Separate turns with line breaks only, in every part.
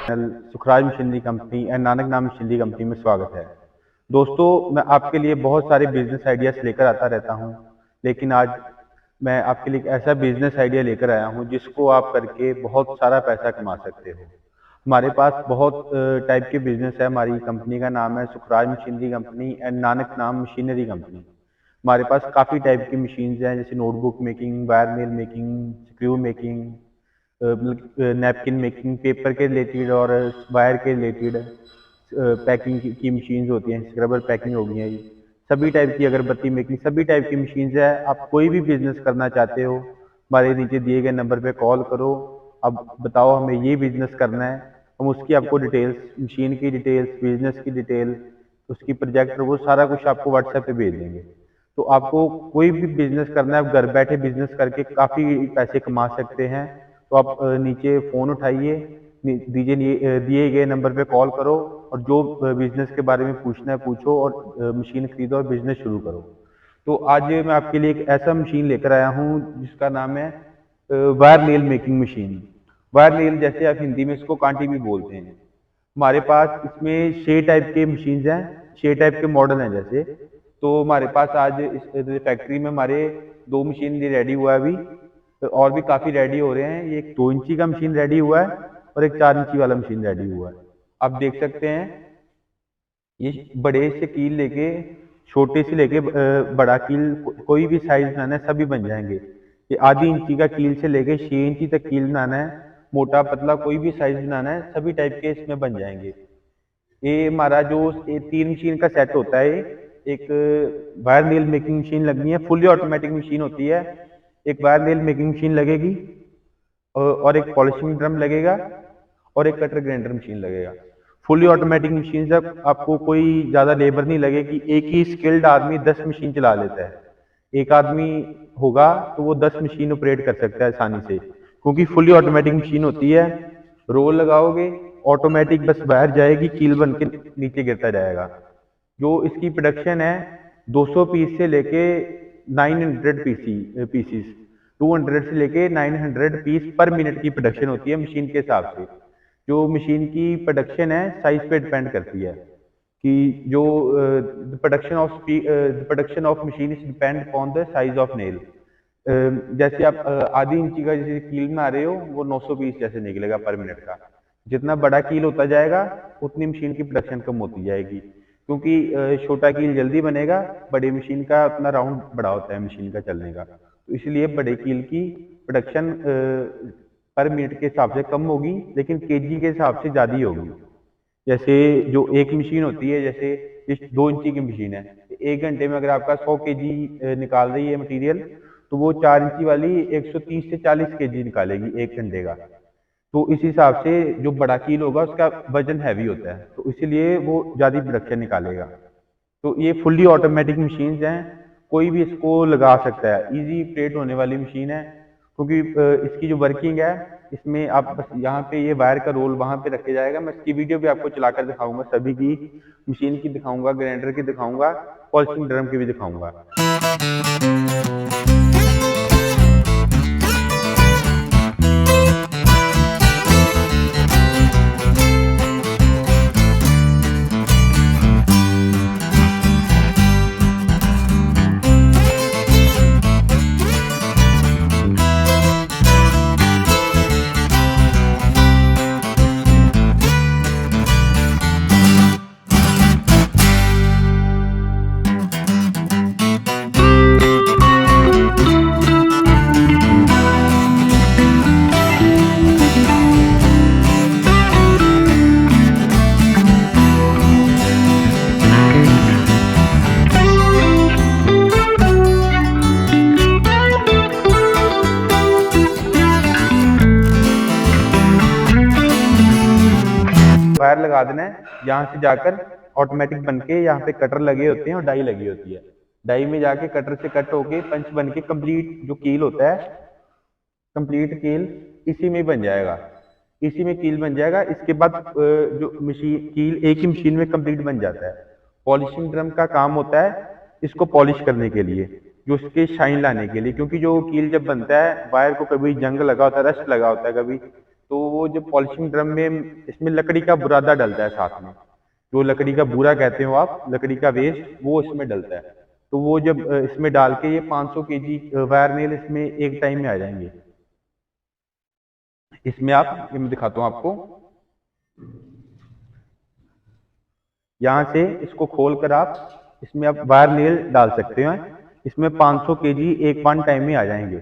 Channel Sukhraj machinery company and Nanak नाम machinery company में स्वागत है। दोस्तों, मैं आपके लिए बहुत सारे बिजनेस आइडियाज लेकर आता रहता हूं, लेकिन आज मैं आपके लिए एक ऐसा बिजनेस आइडिया लेकर आया हूं जिसको आप करके बहुत सारा पैसा कमा सकते हो। हमारे पास बहुत टाइप के बिजनेस है। हमारी कंपनी का नाम है Sukhraj machinery company and Nanak नाम मशीनरी कंपनी। हमारे पास काफ़ी टाइप की मशीन्स हैं, जैसे notebook making, wire mill making, screw making, napkin making, paper के रिलेटेड और वायर के रिलेटेड पैकिंग की मशीन्स होती हैं, स्क्रबर पैकिंग हो गई है। ये सभी टाइप की अगरबत्ती मेकिंग, सभी टाइप की मशीन्स है। आप कोई भी बिजनेस करना चाहते हो, हमारे नीचे दिए गए नंबर पे कॉल करो। अब बताओ हमें ये बिजनेस करना है, हम उसकी आपको डिटेल्स, मशीन की डिटेल्स, बिजनेस की डिटेल, उसकी प्रोजेक्ट, वो सारा कुछ आपको व्हाट्सएप पे भेज देंगे। तो आपको कोई भी बिजनेस करना है, घर बैठे बिजनेस करके काफ़ी पैसे कमा सकते हैं। तो आप नीचे फ़ोन उठाइए, दिए गए नंबर पे कॉल करो और जो बिजनेस के बारे में पूछना है पूछो और मशीन खरीदो और बिजनेस शुरू करो। तो आज मैं आपके लिए एक ऐसा मशीन लेकर आया हूँ जिसका नाम है wire nail making machine. Wire nail, जैसे आप हिंदी में इसको कांटी भी बोलते हैं। हमारे पास इसमें 6 टाइप के मशीन्स हैं, 6 टाइप के मॉडल हैं। जैसे तो हमारे पास आज इस फैक्ट्री में हमारे 2 मशीन रेडी हुआ है अभी, तो और भी काफ़ी रेडी हो रहे हैं। ये एक 2 इंची का मशीन रेडी हुआ है और एक 4 इंची वाला मशीन रेडी हुआ है। आप देख सकते हैं, ये बड़े से कील लेके छोटे से लेके बड़ा कील, कोई भी साइज बनाना है सभी बन जाएंगे। ये आधी इंची का कील से लेके 6 इंची तक कील बनाना है, मोटा पतला कोई भी साइज बनाना है, सभी टाइप के इसमें बन जाएंगे। ये हमारा जो 3 मशीन का सेट होता है, एक वायर नेल मेकिंग मशीन लगनी है, फुली ऑटोमेटिक मशीन होती है। एक वायर नेल मेकिंग मशीन लगेगी और एक पॉलिशिंग ड्रम लगेगा और एक कटर ग्राइंडर मशीन लगेगा। फुली ऑटोमेटिक मशीन से आपको कोई ज़्यादा लेबर नहीं लगेगी। एक ही स्किल्ड आदमी 10 मशीन चला लेता है। एक आदमी होगा तो वो 10 मशीन ऑपरेट कर सकता है आसानी से, क्योंकि फुली ऑटोमेटिक मशीन होती है। रोल लगाओगे, ऑटोमेटिक बस वायर जाएगी, कील बन के नीचे गिरता जाएगा। जो इसकी प्रोडक्शन है 200 पीस से लेके 900 पीसीस 200 से लेके 900 पीस पर मिनट की प्रोडक्शन होती है मशीन के हिसाब से। जो मशीन की प्रोडक्शन है साइज पे डिपेंड करती है कि जो production of machine is depend upon the size of nail. जैसे आप आधी इंची का जैसे कील में आ रहे हो, वो 900 पीस जैसे निकलेगा पर मिनट का। जितना बड़ा कील होता जाएगा उतनी मशीन की प्रोडक्शन कम होती जाएगी, क्योंकि छोटा कील जल्दी बनेगा, बड़ी मशीन का अपना राउंड बड़ा होता है मशीन का चलने का, तो इसलिए बड़े कील की प्रोडक्शन पर मिनट के हिसाब से कम होगी, लेकिन केजी के हिसाब से ज़्यादा ही होगी। जैसे जो एक मशीन होती है, जैसे इस 2 इंची की मशीन है, 1 घंटे में अगर आपका 100 केजी निकाल रही है मटीरियल, तो वो 4 इंची वाली 130 से 40 केजी निकालेगी 1 घंटे का। तो इस हिसाब से जो बड़ा कील होगा उसका वजन हैवी होता है, तो इसीलिए वो ज़्यादा प्रोडक्शन निकालेगा। तो ये फुल्ली ऑटोमेटिक मशीन्स हैं, कोई भी इसको लगा सकता है, इजी ऑपरेट होने वाली मशीन है। क्योंकि इसकी जो वर्किंग है, इसमें आप बस यहाँ पे ये वायर का रोल वहाँ पे रखे जाएगा। मैं इसकी वीडियो भी आपको चलाकर दिखाऊंगा, सभी की मशीन की दिखाऊंगा, ग्राइंडर की दिखाऊंगा, पॉलिशिंग ड्रम की भी दिखाऊंगा। वायर लगा देना है, यहाँ से जाकर ऑटोमेटिक बन के यहाँ पे कटर लगे होते हैं और डाई लगी होती है। डाई में जाके कटर से कट होके पंच बन के कंप्लीट जो कील होता है, कंप्लीट कील इसी में बन जाएगा, इसी में कील बन जाएगा। इसके बाद जो मशीन कील एक ही मशीन में कंप्लीट बन जाता है। पॉलिशिंग ड्रम का काम होता है इसको पॉलिश करने के लिए, जो उसके शाइन लाने के लिए, क्योंकि जो कील जब बनता है वायर को कभी जंग लगा होता है, रस्ट लगा होता है, कभी तो वो जो पॉलिशिंग ड्रम में इसमें लकड़ी का बुरादा डलता है साथ में, जो लकड़ी का बूरा कहते हो आप, लकड़ी का वेस्ट वो इसमें डलता है। तो वो जब इसमें डाल के ये 500 केजी वायर नेल इसमें एक टाइम में आ जाएंगे। इसमें आप, ये मैं दिखाता हूँ आपको, यहाँ से इसको खोल कर आप इसमें आप वायर नेल डाल सकते हैं। इसमें 500 केजी एक वन टाइम में आ जाएंगे,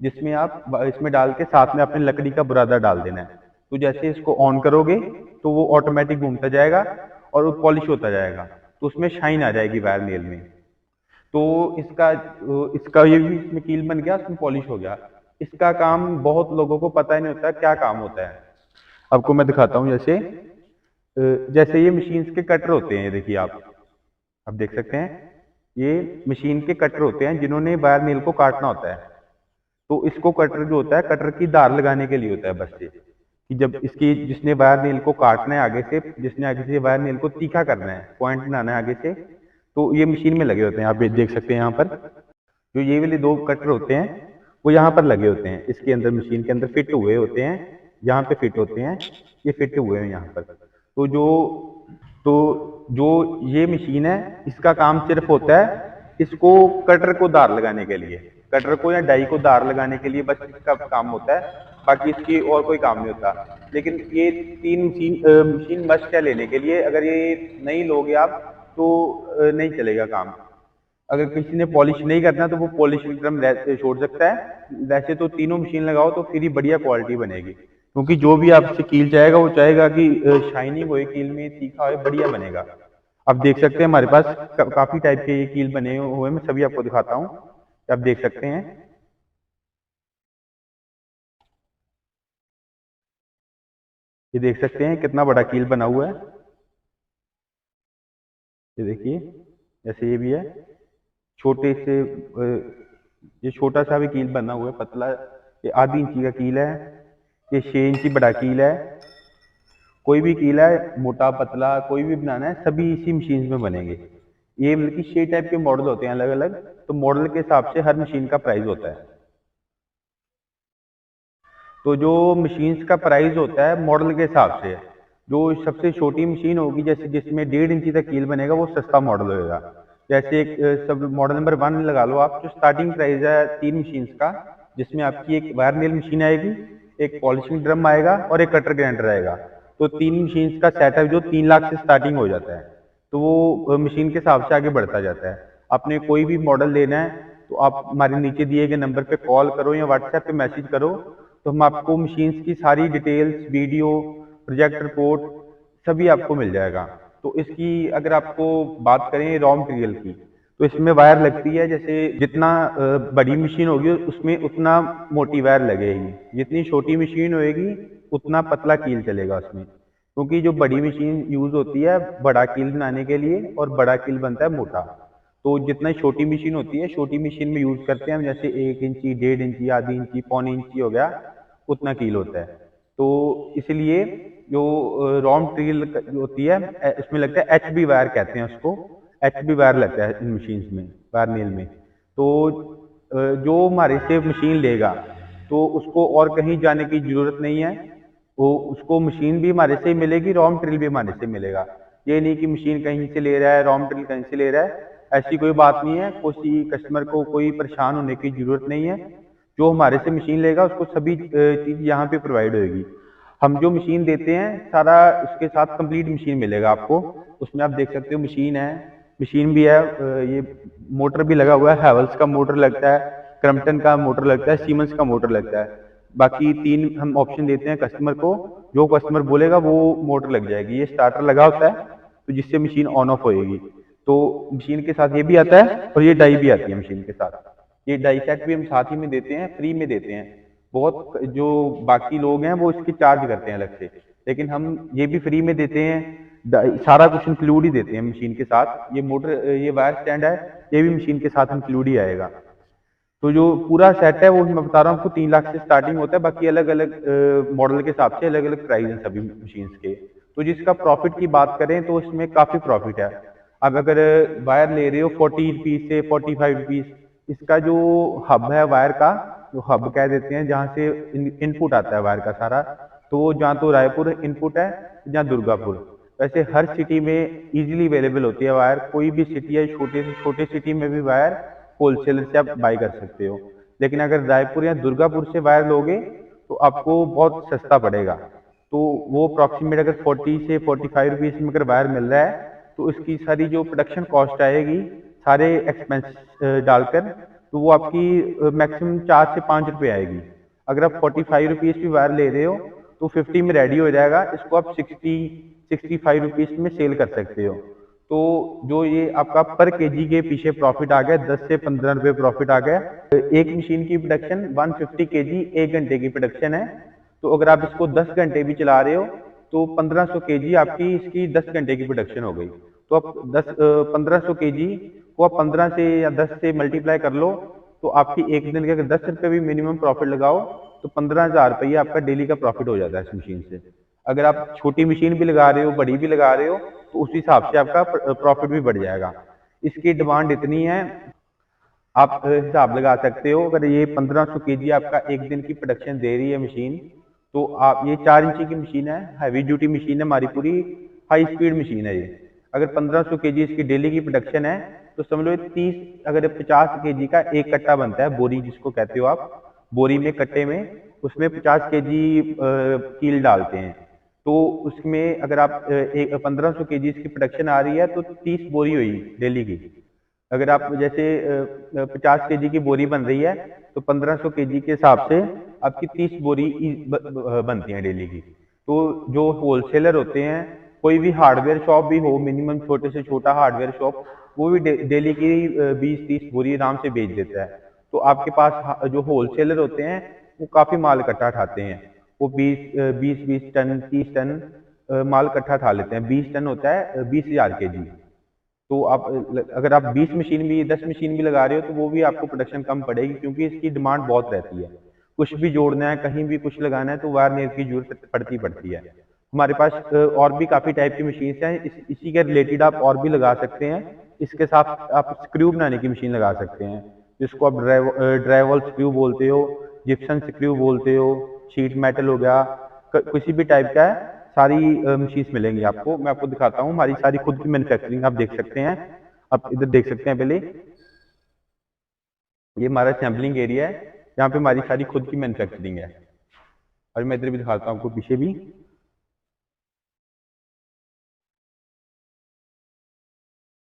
जिसमें आप इसमें डाल के साथ में अपने लकड़ी का बुरादा डाल देना है। तो जैसे इसको ऑन करोगे तो वो ऑटोमेटिक घूमता जाएगा और वो पॉलिश होता जाएगा, तो उसमें शाइन आ जाएगी वायर नेल में। तो इसका इसका ये भी इसमें कील बन गया, उसमें पॉलिश हो गया। इसका काम बहुत लोगों को पता ही नहीं होता क्या काम होता है। आपको मैं दिखाता हूँ, जैसे ये मशीन के कटर होते हैं, ये देखिए आप देख सकते हैं, ये मशीन के कटर होते हैं जिन्होंने वायर नेल को काटना होता है। तो इसको कटर जो होता है, कटर की धार लगाने के लिए होता है बस ये, कि जब इसकी जिसने वायर नेल को काटना है आगे से, जिसने आगे से वायर नेल को तीखा करना है, पॉइंट बनाना है आगे से, तो ये मशीन में लगे होते हैं। आप देख सकते हैं यहाँ पर जो ये वाले दो कटर होते हैं वो यहाँ पर लगे होते हैं, इसके अंदर मशीन के अंदर फिट हुए होते हैं, यहाँ पे फिट होते हैं, ये फिट हुए हैं यहाँ पर। तो जो ये मशीन है, इसका काम सिर्फ होता है इसको कटर को धार लगाने के लिए, कटर को या डाई को धार लगाने के लिए बस इसका काम होता है, बाकी इसकी और कोई काम नहीं होता। लेकिन ये तीन मशीन मस्ट है लेने के लिए, अगर ये नहीं लोगे आप तो नहीं चलेगा काम। अगर किसी ने पॉलिश नहीं करना तो वो पॉलिशिंग ड्रम छोड़ सकता है। वैसे तो तीनों मशीन लगाओ तो फिर ही बढ़िया क्वालिटी बनेगी, क्योंकि जो भी आपसे कील चाहेगा वो चाहेगा कि शाइनिंग होए कील में, तीखा होए, बढ़िया बनेगा। आप देख सकते हैं हमारे पास काफी टाइप के ये कील बने हुए, मैं सभी आपको दिखाता हूँ, आप देख सकते हैं। ये देख सकते हैं कितना बड़ा कील बना हुआ है, ये देखिए, जैसे ये भी है छोटे से, ये छोटा सा भी कील बना हुआ है, पतला, ये आधी इंची का कील है, ये 6 इंची बड़ा कील है। कोई भी कील है, मोटा पतला कोई भी बनाना है, सभी इसी मशीन में बनेंगे। ये बल्कि 6 टाइप के मॉडल होते हैं अलग अलग, तो मॉडल के हिसाब से हर मशीन का प्राइस होता है। तो जो मशीन्स का प्राइस होता है मॉडल के हिसाब से, जो सबसे छोटी मशीन होगी जैसे जिसमें 1.5 इंची तक कील बनेगा वो सस्ता मॉडल होगा। जैसे एक सब मॉडल नंबर 1 लगा लो आप, जो स्टार्टिंग प्राइस है 3 मशीन्स का, जिसमें आपकी एक वायर नेल मशीन आएगी, एक पॉलिशिंग ड्रम आएगा और एक कटर ग्राइंडर आएगा। तो 3 मशीन्स का सेटअप जो 3 लाख से स्टार्टिंग हो जाता है। तो वो मशीन के हिसाब से आगे बढ़ता जाता है। आपने कोई भी मॉडल लेना है तो आप हमारे नीचे दिए गए नंबर पे कॉल करो या व्हाट्सएप पे मैसेज करो, तो हम आपको मशीन्स की सारी डिटेल्स, वीडियो, प्रोजेक्ट रिपोर्ट सभी आपको मिल जाएगा। तो इसकी अगर आपको बात करें रॉ मटेरियल की, तो इसमें वायर लगती है, जैसे जितना बड़ी मशीन होगी उसमें उतना मोटी वायर लगेगी, जितनी छोटी मशीन होगी उतना पतला कील चलेगा उसमें, क्योंकि जो बड़ी मशीन यूज होती है बड़ा कील बनाने के लिए और बड़ा कील बनता है मोटा। तो जितना छोटी मशीन होती है, छोटी मशीन में यूज करते हैं हम, जैसे 1 इंची, 1.5 इंची, आधी इंची, पौनी इंची हो गया, उतना कील होता है। तो इसलिए जो रॉ मटेरियल होती है इसमें लगता है HB वायर कहते हैं उसको, HB वायर लगता है इन मशीन में, वायर नेल में। तो जो हमारे से मशीन लेगा तो उसको और कहीं जाने की जरूरत नहीं है, वो उसको मशीन भी हमारे से मिलेगी, रॉ मटेरियल भी हमारे से मिलेगा। ये नहीं कि मशीन कहीं से ले रहा है, रॉ मटेरियल कहीं से ले रहा है, ऐसी कोई बात नहीं है। किसी कस्टमर को कोई परेशान होने की जरूरत नहीं है। जो हमारे से मशीन लेगा उसको सभी चीज यहाँ पे प्रोवाइड होगी। हम जो मशीन देते हैं सारा उसके साथ कंप्लीट मशीन मिलेगा आपको। उसमें आप देख सकते हो मशीन है, मशीन भी है, ये मोटर भी लगा हुआ है, हैवल्स का मोटर लगता है, क्रम्पटन का मोटर लगता है, सीमेंस का मोटर लगता है। बाकी 3 हम ऑप्शन देते हैं कस्टमर को, जो कस्टमर बोलेगा वो मोटर लग जाएगी। ये स्टार्टर लगा होता है तो जिससे मशीन ऑन ऑफ होएगी। तो मशीन के साथ ये भी आता है और ये डाई भी आती है मशीन के साथ। ये डाई सेट भी हम साथ ही में देते हैं, फ्री में देते हैं। बहुत जो बाकी लोग हैं वो इसकी चार्ज करते हैं अलग से, लेकिन हम ये भी फ्री में देते हैं, सारा कुछ इंक्लूड ही देते हैं मशीन के साथ। ये मोटर, ये वायर स्टैंड है, ये भी मशीन के साथ इंक्लूड ही आएगा। तो जो पूरा सेट है वो मैं बता रहा हूँ आपको 3 लाख से स्टार्टिंग होता है। बाकी अलग अलग मॉडल के हिसाब से अलग अलग प्राइस हैं सभी मशीन्स के। तो जिसका प्रॉफिट की बात करें तो इसमें काफी प्रॉफिट है। अब अगर वायर ले रहे हो 40 रुपीज से 45 रुपीज, इसका जो हब है वायर का, जो हब कह देते हैं जहाँ से इनपुट आता है वायर का सारा, तो जहाँ तो रायपुर इनपुट है, जहाँ दुर्गापुर। वैसे हर सिटी में इजीली अवेलेबल होती है वायर, कोई भी सिटी है छोटे से छोटे सिटी में भी वायर होलसेलर से आप बाई कर सकते हो। लेकिन अगर रायपुर या दुर्गापुर से वायर लोगे तो आपको बहुत सस्ता पड़ेगा। तो वो अप्रॉक्सीमेट अगर 40 से 45 रुपीज में अगर वायर मिल रहा है तो इसकी सारी जो प्रोडक्शन कॉस्ट आएगी सारे एक्सपेंस डालकर, तो वो आपकी मैक्सिमम 4 से 5 रुपये आएगी। अगर आप 45 रुपीज की वायर ले रहे हो तो 50 में रेडी हो जाएगा, इसको आप 65 रुपीज में सेल कर सकते हो। तो जो ये आपका पर केजी के पीछे प्रॉफिट आ गया, 10 से 15 रुपए प्रॉफिट आ गया। एक मशीन की प्रोडक्शन 150 केजी 1 घंटे की प्रोडक्शन है। तो अगर आप इसको 10 घंटे भी चला रहे हो तो 1500 केजी आपकी इसकी 10 घंटे की प्रोडक्शन हो गई। तो आप 1500 केजी को आप 15 से या 10 से मल्टीप्लाई कर लो, तो आपकी एक दिन के अगर 10 रुपये भी मिनिमम प्रॉफिट लगाओ तो 15,000 रुपये आपका डेली का प्रॉफिट हो जाता है इस मशीन से। अगर आप छोटी मशीन भी लगा रहे हो, बड़ी भी लगा रहे हो, तो उस हिसाब से आपका प्रॉफिट भी बढ़ जाएगा। इसकी डिमांड इतनी है, आप हिसाब लगा सकते हो। अगर ये 1500 केजी आपका एक दिन की प्रोडक्शन दे रही है मशीन, तो आप ये 4 इंची की मशीन है, हैवी ड्यूटी मशीन है हमारी, पूरी हाई स्पीड मशीन है ये। अगर 1500 केजी इसकी डेली की प्रोडक्शन है तो समझ लो 30 अगर 50 केजी का एक कट्टा बनता है, बोरी जिसको कहते हो आप, बोरी में कट्टे में उसमें 50 केजी कील डालते हैं। तो उसमें अगर आप 1500 केजी की प्रोडक्शन आ रही है तो 30 बोरी हुई डेली की। अगर आप जैसे 50 केजी की बोरी बन रही है तो 1500 केजी के हिसाब से आपकी 30 बोरी बनती है डेली की। तो जो होलसेलर होते हैं, कोई भी हार्डवेयर शॉप भी हो, मिनिमम छोटे से छोटा हार्डवेयर शॉप, वो भी डेली की 20-30 बोरी आराम से बेच देता है। तो आपके पास जो होलसेलर होते हैं वो काफी माल इकट्ठा उठाते हैं, वो 20 टन 30 टन माल इकट्ठा उठा लेते हैं। 20 टन होता है 20,000 केजी। तो आप अगर आप 20 मशीन भी 10 मशीन भी लगा रहे हो तो वो भी आपको प्रोडक्शन कम पड़ेगी, क्योंकि इसकी डिमांड बहुत रहती है। कुछ भी जोड़ना है, कहीं भी कुछ लगाना है तो वायर नेट की जरूरत पड़ती है। हमारे पास और भी काफी टाइप की मशीन हैं, इसी के रिलेटेड आप और भी लगा सकते हैं। इसके साथ आप स्क्रू बनाने की मशीन लगा सकते हैं, जिसको आप ड्राइवल स्क्रू बोलते हो, जिप्सन स्क्रू बोलते हो, शीट मेटल हो गया, किसी भी टाइप का है, सारी मशीन्स मिलेंगी आपको। मैं आपको दिखाता हूँ, हमारी सारी खुद की मैन्युफैक्चरिंग आप देख सकते हैं। आप इधर देख सकते हैं, पहले ये हमारा सैम्पलिंग एरिया है, यहाँ पे हमारी सारी खुद की मैन्युफैक्चरिंग है। और मैं इधर भी दिखाता हूँ आपको, पीछे भी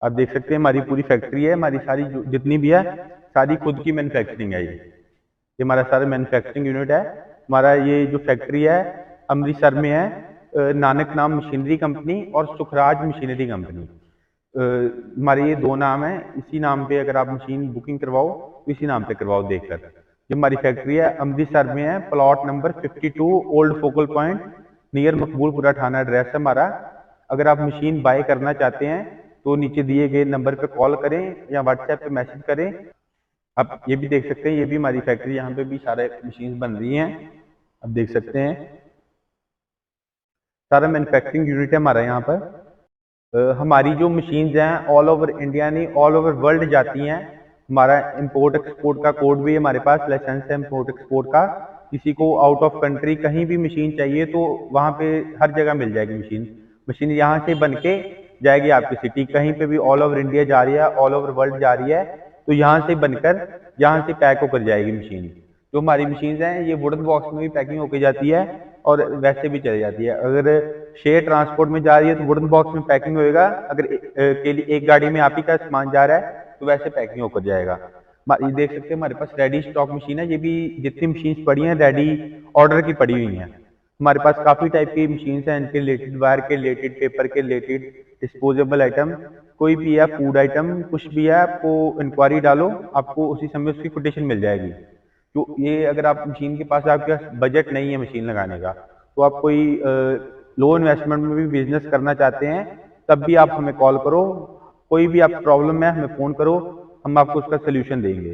आप देख सकते हैं हमारी पूरी फैक्ट्री है। हमारी सारी जितनी भी है सारी खुद की मैन्युफैक्चरिंग है। ये हमारा सारा मैन्युफैक्चरिंग यूनिट है। हमारा ये जो फैक्ट्री है अमृतसर में है, नानक नाम मशीनरी कंपनी और सुखराज मशीनरी कंपनी, हमारे ये दो नाम है। इसी नाम पे अगर आप मशीन बुकिंग करवाओ तो इसी नाम पे करवाओ देखकर। जो हमारी फैक्ट्री है अमृतसर में है, plot number 52 old focal point near Maqboolpura थाना एड्रेस है हमारा। अगर आप मशीन बाय करना चाहते हैं तो नीचे दिए गए नंबर पे कॉल करें या व्हाट्सएप पे मैसेज करें। आप ये भी देख सकते हैं, ये भी हमारी फैक्ट्री, यहाँ पे भी सारे मशीन बन रही हैं, आप देख सकते हैं। सारा मैन्युफैक्चरिंग यूनिट है हमारा यहाँ पर। हमारी जो मशीन्स हैं ऑल ओवर इंडिया नहीं, ऑल ओवर वर्ल्ड जाती हैं। हमारा इंपोर्ट एक्सपोर्ट का कोड भी है हमारे पास, लाइसेंस है इंपोर्ट एक्सपोर्ट का। किसी को आउट ऑफ कंट्री कहीं भी मशीन चाहिए तो वहाँ पे हर जगह मिल जाएगी मशीन। मशीन यहाँ से बन के जाएगी आपकी सिटी, कहीं पे भी ऑल ओवर इंडिया जा रही है, ऑल ओवर वर्ल्ड जा रही है, तो यहाँ से बनकर यहाँ से पैक होकर जाएगी मशीन। जो हमारी मशीन हैं ये वुडन बॉक्स में भी पैकिंग होकर जाती है और वैसे भी चली जाती है। अगर शेयर ट्रांसपोर्ट में जा रही है तो वुडन बॉक्स में पैकिंग होएगा, अगर एक गाड़ी में आप ही का सामान जा रहा है तो वैसे पैकिंग होकर जाएगा। ये देख सकते हैं हमारे पास रेडी स्टॉक मशीन है। ये भी जितनी मशीन पड़ी हैं रेडी ऑर्डर की पड़ी हुई हैं। हमारे पास काफी टाइप की मशीन है, इनके रिलेटेड, वायर के रिलेटेड, पेपर के रिलेटेड, डिस्पोजेबल आइटम, कोई भी है, फूड आइटम, कुछ भी है, आपको इंक्वायरी डालो, आपको उसी समय उसकी कोटेशन मिल जाएगी। तो ये अगर आप मशीन के पास आपके पास बजट नहीं है मशीन लगाने का, तो आप कोई लो इन्वेस्टमेंट में भी बिजनेस करना चाहते हैं, तब भी आप हमें कॉल करो। कोई भी आप प्रॉब्लम है हमें फोन करो, हम आपको उसका सोल्यूशन देंगे।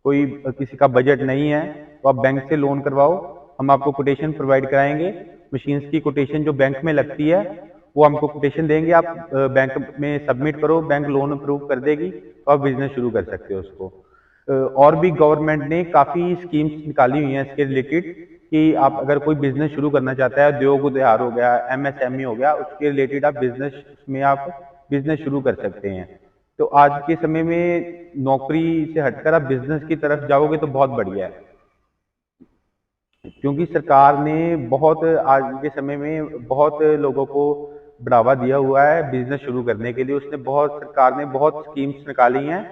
कोई किसी का बजट नहीं है तो आप बैंक से लोन करवाओ, हम आपको कोटेशन प्रोवाइड कराएंगे। मशीन्स की कोटेशन जो बैंक में लगती है वो हमको कोटेशन देंगे, आप बैंक में सबमिट करो, बैंक लोन अप्रूव कर देगी, तो आप बिजनेस शुरू कर सकते हो उसको। और भी गवर्नमेंट ने काफी स्कीम्स निकाली हुई हैं इसके रिलेटेड, कि आप अगर कोई बिजनेस शुरू करना चाहता है, उद्योग उद्यार हो गया, एमएसएमई हो गया, उसके रिलेटेड आप बिजनेस में आप बिजनेस शुरू कर सकते हैं। तो आज के समय में नौकरी से हटकर आप बिजनेस की तरफ जाओगे तो बहुत बढ़िया है, क्योंकि सरकार ने बहुत आज के समय में बहुत लोगों को बढ़ावा दिया हुआ है बिजनेस शुरू करने के लिए। सरकार ने बहुत स्कीम्स निकाली हैं,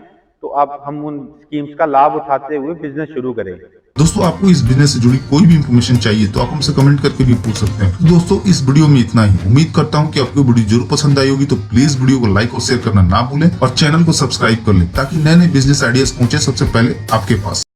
तो अब हम उन स्कीम्स का लाभ उठाते हुए बिजनेस शुरू करें।
दोस्तों, आपको इस बिजनेस से जुड़ी कोई भी इंफॉर्मेशन चाहिए तो आप हमसे कमेंट करके भी पूछ सकते हैं। तो दोस्तों, इस वीडियो में इतना ही। उम्मीद करता हूं कि आपको वीडियो जरूर पसंद आई होगी। तो प्लीज वीडियो को लाइक और शेयर करना ना भूलें और चैनल को सब्सक्राइब कर लें ताकि नए नए बिजनेस आइडियाज पहुंचे सबसे पहले आपके पास।